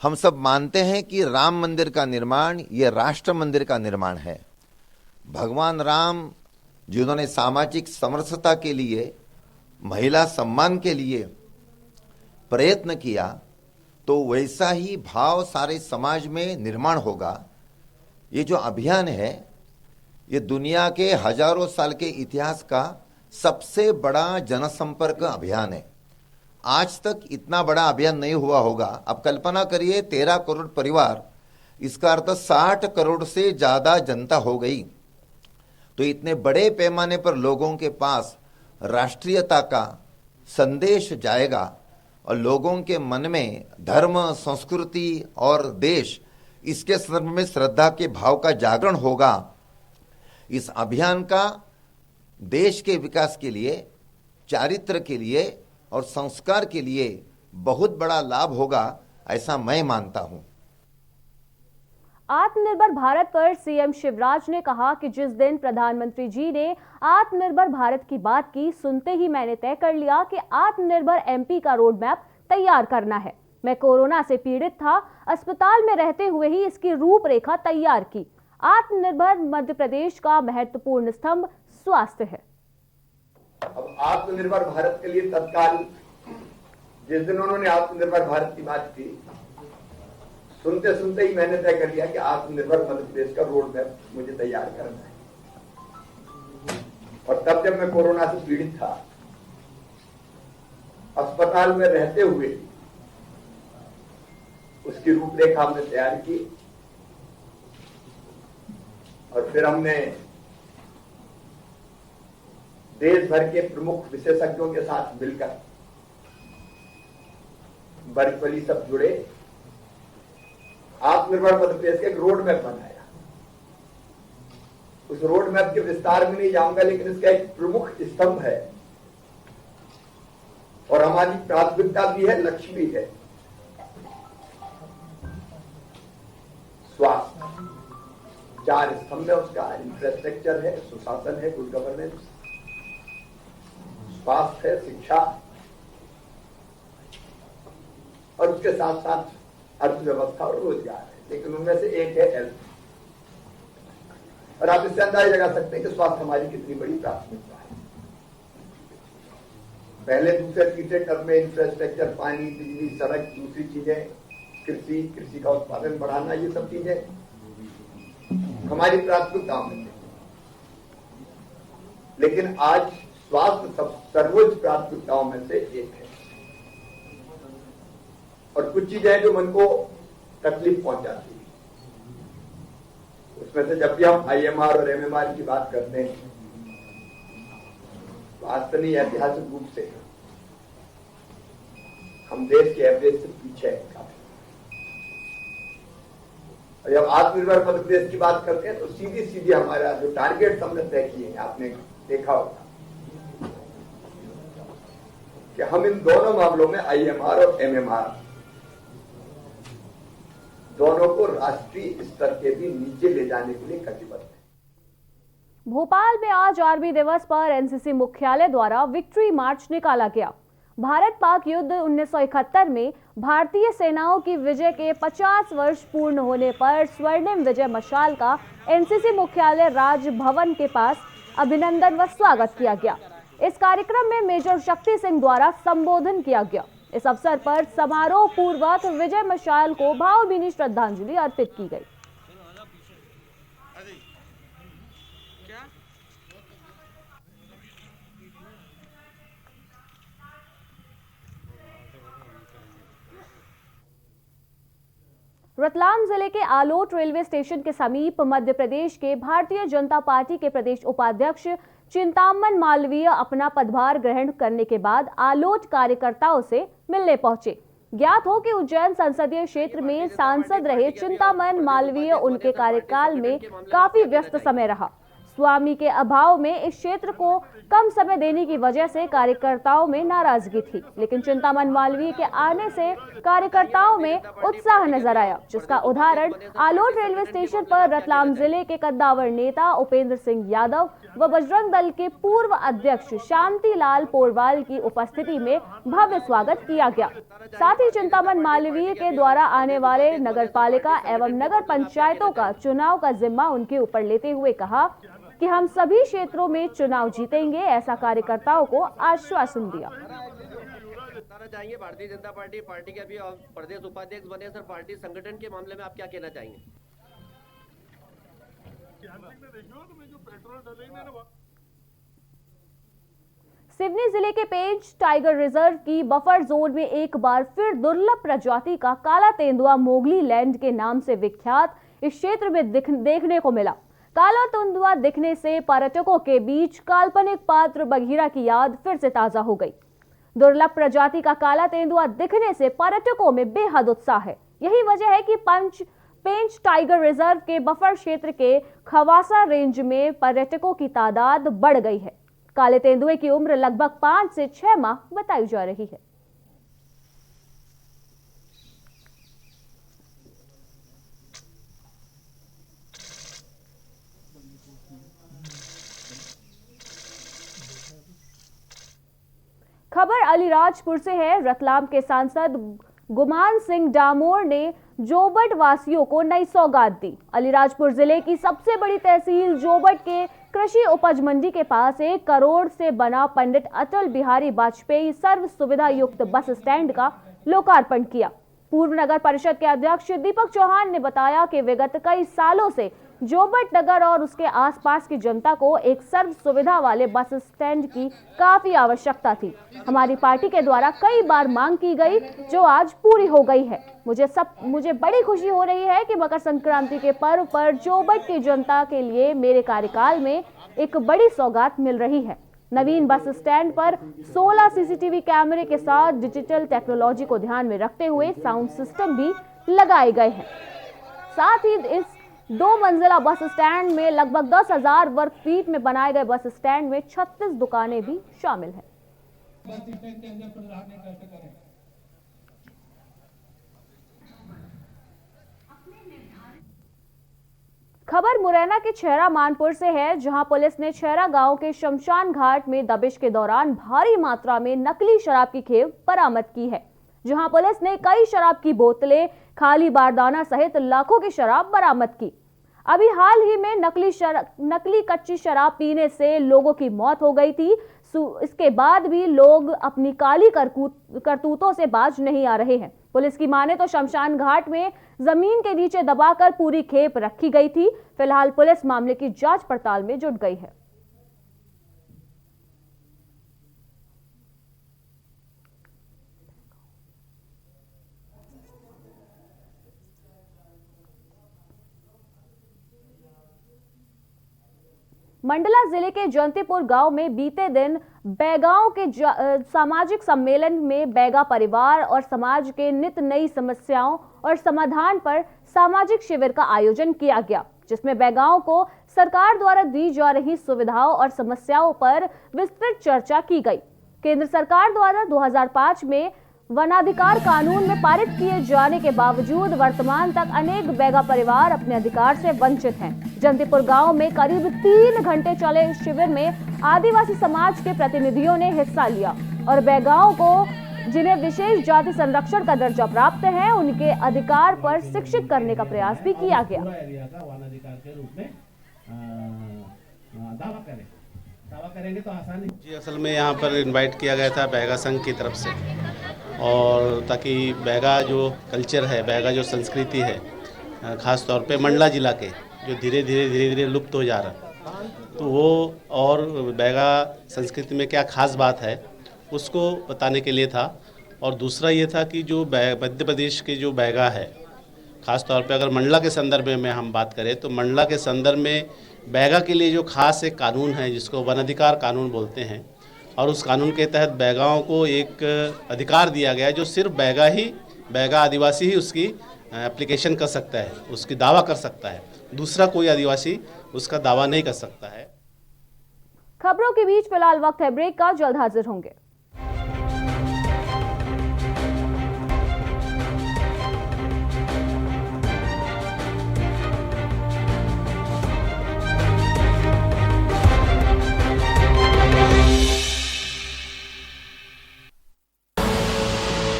हम सब मानते हैं कि राम मंदिर का निर्माण ये राष्ट्र मंदिर का निर्माण है। भगवान राम जिन्होंने सामाजिक समरसता के लिए, महिला सम्मान के लिए प्रयत्न किया, तो वैसा ही भाव सारे समाज में निर्माण होगा। ये जो अभियान है ये दुनिया के हजारों साल के इतिहास का सबसे बड़ा जनसंपर्क अभियान है। आज तक इतना बड़ा अभियान नहीं हुआ होगा। अब कल्पना करिए 13 करोड़ परिवार, इसका अर्थ 60 करोड़ से ज्यादा जनता हो गई। तो इतने बड़े पैमाने पर लोगों के पास राष्ट्रीयता का संदेश जाएगा और लोगों के मन में धर्म, संस्कृति और देश, इसके संदर्भ में श्रद्धा के भाव का जागरण होगा। इस अभियान का देश के विकास के लिए, चारित्र के लिए और संस्कार के लिए बहुत बड़ा लाभ होगा, ऐसा मैं मानता हूं। आत्मनिर्भर भारत पर सीएम शिवराज ने कहा कि जिस दिन प्रधानमंत्री जी ने आत्मनिर्भर भारत की बात की, सुनते ही मैंने तय कर लिया कि आत्मनिर्भर एमपी का रोड मैप तैयार करना है। मैं कोरोना से पीड़ित था, अस्पताल में रहते हुए ही इसकी रूपरेखा तैयार की। आत्मनिर्भर मध्य प्रदेश का महत्वपूर्ण स्तंभ स्वास्थ्य है। अब आत्मनिर्भर भारत के लिए तत्काल जिस दिन उन्होंने आत्मनिर्भर भारत की बात की, सुनते सुनते ही मैंने तय कर लिया कि आत्मनिर्भर मध्य प्रदेश का रोड मैप मुझे तैयार करना है। और तब जब मैं कोरोना से पीड़ित था, अस्पताल में रहते हुए उसकी रूपरेखा हमने तैयार की और फिर हमने देश भर के प्रमुख विशेषज्ञों के साथ मिलकर वर्चुअली सब जुड़े, आत्मनिर्भर मध्य प्रदेश का एक रोड मैप बनाया। उस रोड मैप के विस्तार में नहीं जाऊंगा, लेकिन इसका एक प्रमुख स्तंभ है और हमारी प्राथमिकता भी है, लक्ष्य भी है, स्वास्थ्य। 4 स्तंभ है उसका। इंफ्रास्ट्रक्चर है, सुशासन है, गुड गवर्नेंस, स्वास्थ्य है, शिक्षा और उसके साथ साथ अर्थव्यवस्था और रोजगार है। लेकिन उनमें से एक है हेल्थ। और आप इससे अंदाजा लगा सकते हैं कि स्वास्थ्य हमारी कितनी बड़ी प्राथमिकता है। पहले, दूसरे, तीसरे टर्म में इंफ्रास्ट्रक्चर, पानी, बिजली, सड़क, दूसरी चीजें, कृषि का उत्पादन बढ़ाना, ये सब चीजें हमारी प्राथमिकताओं में थी। लेकिन आज स्वास्थ्य सर्वोच्च प्राथमिकताओं में से एक है। और कुछ चीजें हैं जो मन को तकलीफ पहुंचाती है। उसमें से जब भी हम आईएमआर और एमएमआर की बात करते हैं, वास्तव में ऐतिहासिक रूप से हम देश के एवरेज से पीछे हैं काफी। और जब आत्मनिर्भर मध्य प्रदेश की बात करते हैं तो सीधी सीधी हमारा जो टारगेट हमने तय किए हैं, आपने देखा होगा कि हम इन दोनों मामलों में आईएमआर और एमएमआर दोनों को राष्ट्रीय स्तर के भी नीचे ले जाने के लिए कटिबद्ध है। भोपाल में आज आर्मी दिवस पर एनसीसी मुख्यालय द्वारा विक्ट्री मार्च निकाला गया। भारत पाक युद्ध 1971 में भारतीय सेनाओं की विजय के 50 वर्ष पूर्ण होने पर स्वर्णिम विजय मशाल का एनसीसी मुख्यालय राजभवन के पास अभिनंदन व स्वागत किया गया। इस कार्यक्रम में मेजर शक्ति सिंह द्वारा संबोधन किया गया। इस अवसर पर समारोह पूर्वक विजय मशाल को भावभीनी श्रद्धांजलि अर्पित की गई। रतलाम जिले के आलोट रेलवे स्टेशन के समीप मध्य प्रदेश के भारतीय जनता पार्टी के प्रदेश उपाध्यक्ष चिंतामन मालवीय अपना पदभार ग्रहण करने के बाद आलोट कार्यकर्ताओं से मिलने पहुंचे। ज्ञात हो कि उज्जैन संसदीय क्षेत्र में सांसद रहे चिंतामन मालवीय उनके कार्यकाल में काफी व्यस्त समय रहा। स्वामी के अभाव में इस क्षेत्र को कम समय देने की वजह से कार्यकर्ताओं में नाराजगी थी, लेकिन चिंतामन मालवीय के आने से कार्यकर्ताओं में उत्साह नजर आया, जिसका उदाहरण आलोट रेलवे स्टेशन पर रतलाम जिले के कद्दावर नेता उपेंद्र सिंह यादव व बजरंग दल के पूर्व अध्यक्ष शांतिलाल पोरवाल की उपस्थिति में भव्य स्वागत किया गया। साथ ही चिंतामन मालवीय के द्वारा आने वाले नगरपालिका एवं नगर पंचायतों का चुनाव का जिम्मा उनके ऊपर लेते हुए कहा कि हम सभी क्षेत्रों में चुनाव जीतेंगे, ऐसा कार्यकर्ताओं को आश्वासन दिया। चाहेंगे भारतीय जनता पार्टी के अभी प्रदेश उपाध्यक्ष बने सर, पार्टी संगठन के मामले में आप क्या कहना चाहेंगे? सिवनी जिले के पेंच टाइगर रिजर्व की बफर जोन में एक बार फिर दुर्लभ प्रजाति का काला तेंदुआ मोगली लैंड के नाम से विख्यात इस क्षेत्र में देखने को मिला। काला तेंदुआ दिखने से पर्यटकों के बीच काल्पनिक पात्र बघीरा की याद फिर से ताजा हो गई। दुर्लभ प्रजाति का काला तेंदुआ दिखने से पर्यटकों में बेहद उत्साह है। यही वजह है कि पेंच टाइगर रिजर्व के बफर क्षेत्र के खवासा रेंज में पर्यटकों की तादाद बढ़ गई है। काले तेंदुए की उम्र लगभग 5 से 6 माह बताई जा रही है। खबर अलीराजपुर से है। रतलाम के सांसद गुमान सिंह डामोर ने जोबट वासियों को नई सौगात दी। अलीराजपुर जिले की सबसे बड़ी तहसील जोबट के कृषि उपज मंडी के पास 1 करोड़ से बना पंडित अटल बिहारी वाजपेयी सर्व सुविधा युक्त बस स्टैंड का लोकार्पण किया। पूर्व नगर परिषद के अध्यक्ष दीपक चौहान ने बताया कि विगत कई सालों से जोबट नगर और उसके आसपास की जनता को एक सर्व सुविधा वाले बस स्टैंड की काफी आवश्यकता थी। हमारी पार्टी के द्वारा कई बार मांग की गई, जो आज पूरी हो गई है। मुझे बड़ी खुशी हो रही है कि मकर संक्रांति के पर्व पर जोबट की जनता के लिए मेरे कार्यकाल में एक बड़ी सौगात मिल रही है। नवीन बस स्टैंड पर 16 सीसीटीवी कैमरे के साथ डिजिटल टेक्नोलॉजी को ध्यान में रखते हुए साउंड सिस्टम भी लगाए गए हैं। साथ ही इस 2 मंजिला बस स्टैंड में लगभग 10,000 वर्ग फीट में बनाए गए बस स्टैंड में 36 दुकानें भी शामिल हैं। खबर मुरैना के छेरा मानपुर से है, जहां पुलिस ने छेरा गांव के शमशान घाट में दबिश के दौरान भारी मात्रा में नकली शराब की खेप बरामद की है। जहां पुलिस ने कई शराब की बोतलें, खाली बारदाना सहित लाखों की शराब बरामद की। अभी हाल ही में नकली कच्ची शराब पीने से लोगों की मौत हो गई थी। इसके बाद भी लोग अपनी काली करतूतों से बाज नहीं आ रहे हैं। पुलिस की माने तो शमशान घाट में जमीन के नीचे दबाकर पूरी खेप रखी गई थी। फिलहाल पुलिस मामले की जांच पड़ताल में जुट गई है। मंडला जिले के जयंतीपुर गांव में बीते दिन बैगांव के सामाजिक सम्मेलन में बैगा परिवार और समाज के नित नई समस्याओं और समाधान पर सामाजिक शिविर का आयोजन किया गया, जिसमें बैगांव को सरकार द्वारा दी जा रही सुविधाओं और समस्याओं पर विस्तृत चर्चा की गई। केंद्र सरकार द्वारा 2005 में वनाधिकार कानून में पारित किए जाने के बावजूद वर्तमान तक अनेक बैगा परिवार अपने अधिकार से वंचित हैं। जयंतीपुर गांव में करीब 3 घंटे चले इस शिविर में आदिवासी समाज के प्रतिनिधियों ने हिस्सा लिया और बैगाओं को जिन्हें विशेष जाति संरक्षण का दर्जा प्राप्त है, उनके अधिकार पर शिक्षित करने का प्रयास भी किया गया। दावा करेंगे तो आसानी जी। असल में यहाँ पर इनवाइट किया गया था बैगा संघ की तरफ से, और ताकि बैगा जो कल्चर है, बैगा जो संस्कृति है, ख़ास तौर पे मंडला जिला के जो धीरे धीरे लुप्त हो जा रहा, तो वो और बैगा संस्कृति में क्या खास बात है उसको बताने के लिए था। और दूसरा ये था कि जो मध्य प्रदेश के जो बैगा है, ख़ास तौर पे अगर मंडला के संदर्भ में हम बात करें तो मंडला के संदर्भ में बैगा के लिए जो खास एक कानून है जिसको वनाधिकार कानून बोलते हैं, और उस कानून के तहत बैगाओं को एक अधिकार दिया गया जो सिर्फ बैगा आदिवासी ही उसकी एप्लीकेशन कर सकता है, उसकी दावा कर सकता है। दूसरा कोई आदिवासी उसका दावा नहीं कर सकता है। खबरों के बीच फिलहाल वक्त है ब्रेक का, जल्द हाजिर होंगे।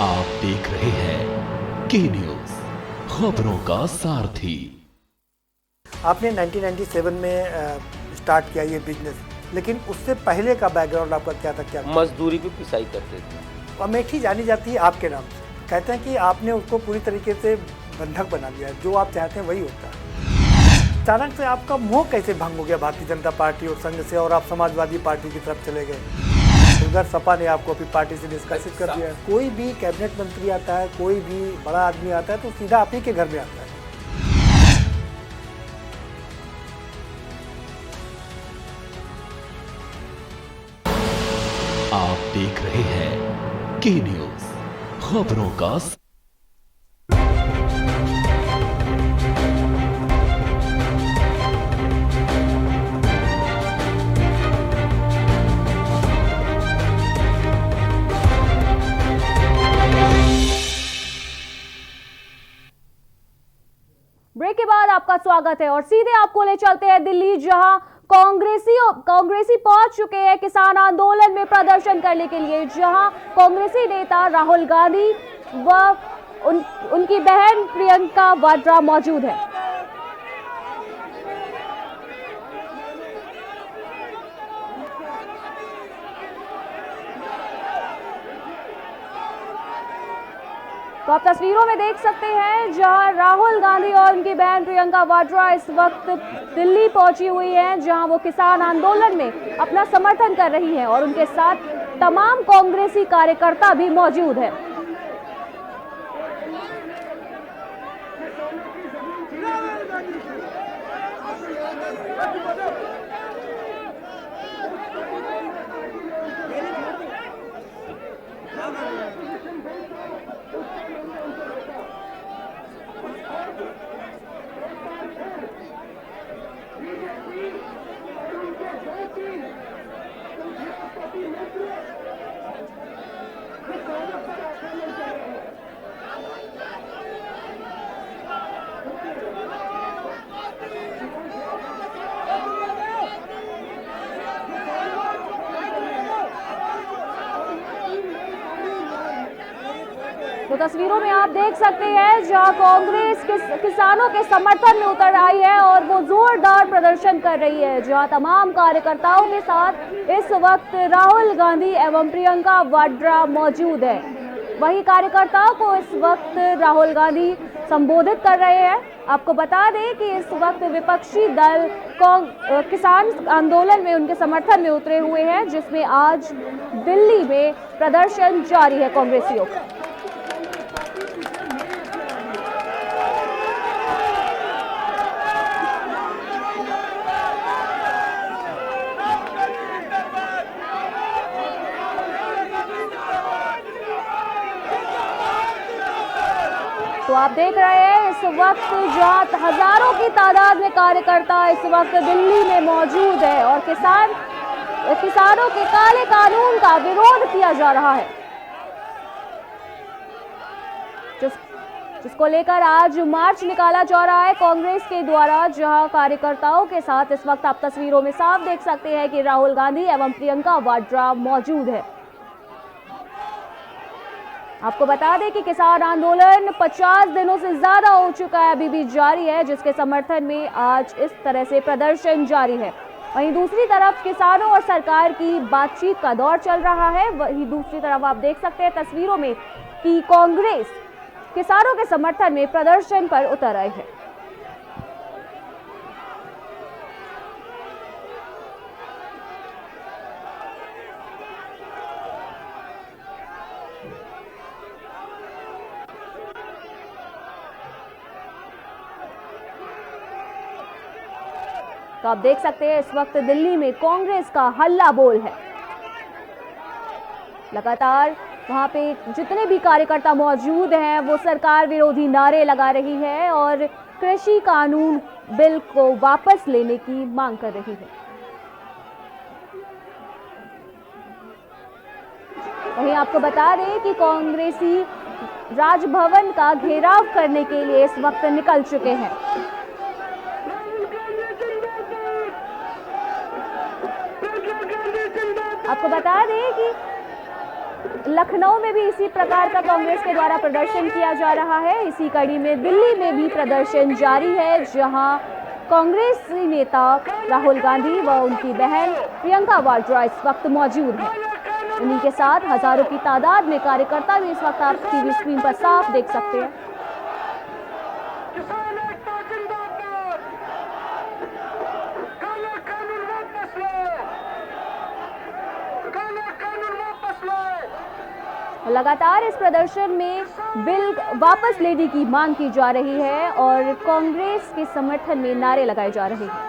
आप देख रहे हैं के न्यूज, खबरों का सारथी। आपने 1997 में स्टार्ट किया ये बिजनेस, लेकिन उससे पहले का बैकग्राउंड आपका क्या था? क्या मजदूरी भी पिसाई करते थे। अमेठी जानी जाती है आपके नाम से, कहते हैं कि आपने उसको पूरी तरीके से बंधक बना लिया है, जो आप चाहते हैं वही होता है। अचानक से आपका मोह कैसे भंग हो गया भारतीय जनता पार्टी और संघ से, और आप समाजवादी पार्टी की तरफ चले गए? उधर सपा ने आपको अपनी पार्टी से निष्कासित कर दिया है। कोई भी कैबिनेट मंत्री आता है, कोई भी बड़ा आदमी आता है, तो सीधा आप ही के घर में आता है। आप देख रहे हैं के न्यूज, खबरों का ब्रेक के बाद आपका स्वागत है और सीधे आपको ले चलते हैं दिल्ली, जहां कांग्रेसी पहुंच चुके हैं किसान आंदोलन में प्रदर्शन करने के लिए, जहां कांग्रेसी नेता राहुल गांधी व उनकी बहन प्रियंका वाड्रा मौजूद है। तो आप तस्वीरों में देख सकते हैं जहां राहुल गांधी और उनकी बहन प्रियंका वाड्रा इस वक्त दिल्ली पहुंची हुई हैं, जहां वो किसान आंदोलन में अपना समर्थन कर रही हैं और उनके साथ तमाम कांग्रेसी कार्यकर्ता भी मौजूद हैं। तो तस्वीरों में आप देख सकते हैं जहां कांग्रेस किसानों के समर्थन में उतर आई है और वो जोरदार प्रदर्शन कर रही है, जहां तमाम कार्यकर्ताओं के साथ इस वक्त राहुल गांधी एवं प्रियंका वाड्रा मौजूद है। वही कार्यकर्ताओं को इस वक्त राहुल गांधी संबोधित कर रहे हैं। आपको बता दें कि इस वक्त विपक्षी दल किसान आंदोलन में उनके समर्थन में उतरे हुए हैं, जिसमें आज दिल्ली में प्रदर्शन जारी है कांग्रेसियों का। तो आप देख रहे हैं इस वक्त जहां हजारों की तादाद में कार्यकर्ता इस वक्त दिल्ली में मौजूद है और किसानों के काले कानून का विरोध किया जा रहा है, जिसको लेकर आज मार्च निकाला जा रहा है कांग्रेस के द्वारा, जहां कार्यकर्ताओं के साथ इस वक्त आप तस्वीरों में साफ देख सकते हैं कि राहुल गांधी एवं प्रियंका वाड्रा मौजूद है। आपको बता दें कि किसान आंदोलन 50 दिनों से ज्यादा हो चुका है, अभी भी जारी है, जिसके समर्थन में आज इस तरह से प्रदर्शन जारी है। वहीं दूसरी तरफ किसानों और सरकार की बातचीत का दौर चल रहा है। वहीं दूसरी तरफ आप देख सकते हैं तस्वीरों में कि कांग्रेस किसानों के समर्थन में प्रदर्शन पर उतर आई है। तो आप देख सकते हैं इस वक्त दिल्ली में कांग्रेस का हल्ला बोल है। लगातार वहां पे जितने भी कार्यकर्ता मौजूद हैं वो सरकार विरोधी नारे लगा रही है और कृषि कानून बिल को वापस लेने की मांग कर रही है। वहीं आपको बता दें कि कांग्रेसी राजभवन का घेराव करने के लिए इस वक्त निकल चुके हैं। आपको बता दें कि लखनऊ में भी इसी प्रकार का कांग्रेस के द्वारा प्रदर्शन किया जा रहा है। इसी कड़ी में दिल्ली में भी प्रदर्शन जारी है, जहां कांग्रेस नेता राहुल गांधी व उनकी बहन प्रियंका वाड्रा इस वक्त मौजूद हैं। उन्हीं के साथ हजारों की तादाद में कार्यकर्ता भी इस वक्त आप टीवी स्क्रीन पर साफ देख सकते हैं। लगातार इस प्रदर्शन में बिल वापस लेने की मांग की जा रही है और कांग्रेस के समर्थन में नारे लगाए जा रहे हैं।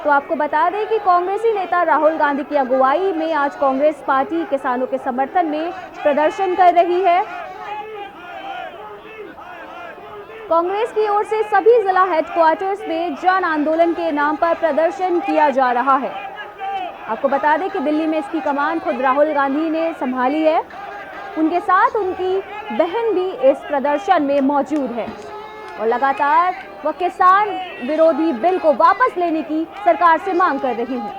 तो आपको बता दें कि कांग्रेसी नेता राहुल गांधी की अगुवाई में आज कांग्रेस पार्टी किसानों के समर्थन में प्रदर्शन कर रही है। कांग्रेस की ओर से सभी जिला हेडक्वार्टर्स में जन आंदोलन के नाम पर प्रदर्शन किया जा रहा है। आपको बता दें कि दिल्ली में इसकी कमान खुद राहुल गांधी ने संभाली है। उनके साथ उनकी बहन भी इस प्रदर्शन में मौजूद है और लगातार वह किसान विरोधी बिल को वापस लेने की सरकार से मांग कर रही है।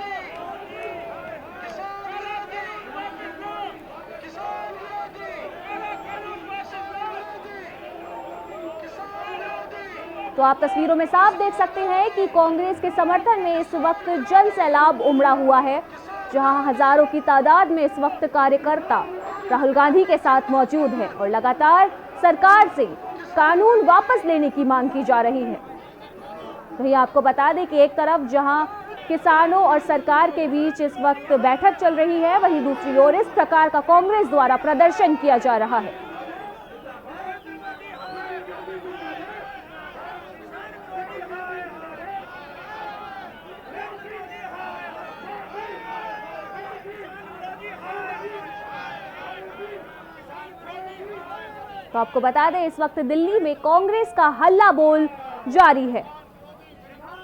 तो आप तस्वीरों में साफ देख सकते हैं कि कांग्रेस के समर्थन में इस वक्त जन सैलाब उमड़ा हुआ है, जहां हजारों की तादाद में इस वक्त कार्यकर्ता राहुल गांधी के साथ मौजूद है और लगातार सरकार से कानून वापस लेने की मांग की जा रही है। वहीं आपको बता दें कि एक तरफ जहां किसानों और सरकार के बीच इस वक्त बैठक चल रही है, वहीं दूसरी ओर इस प्रकार का कांग्रेस द्वारा प्रदर्शन किया जा रहा है। तो आपको बता दें इस वक्त दिल्ली में कांग्रेस का हल्ला बोल जारी है।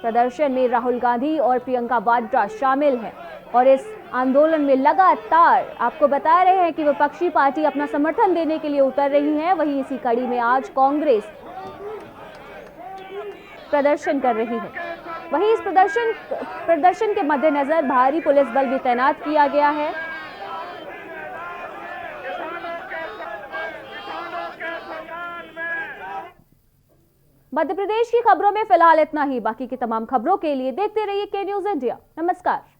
प्रदर्शन में राहुल गांधी और प्रियंका वाड्रा शामिल हैं और इस आंदोलन में लगातार आपको बता रहे हैं कि विपक्षी पार्टी अपना समर्थन देने के लिए उतर रही है। वहीं इसी कड़ी में आज कांग्रेस प्रदर्शन कर रही है। वहीं इस प्रदर्शन के मद्देनजर भारी पुलिस बल भी तैनात किया गया है। मध्य प्रदेश की खबरों में फिलहाल इतना ही। बाकी की तमाम खबरों के लिए देखते रहिए के न्यूज़ इंडिया। नमस्कार।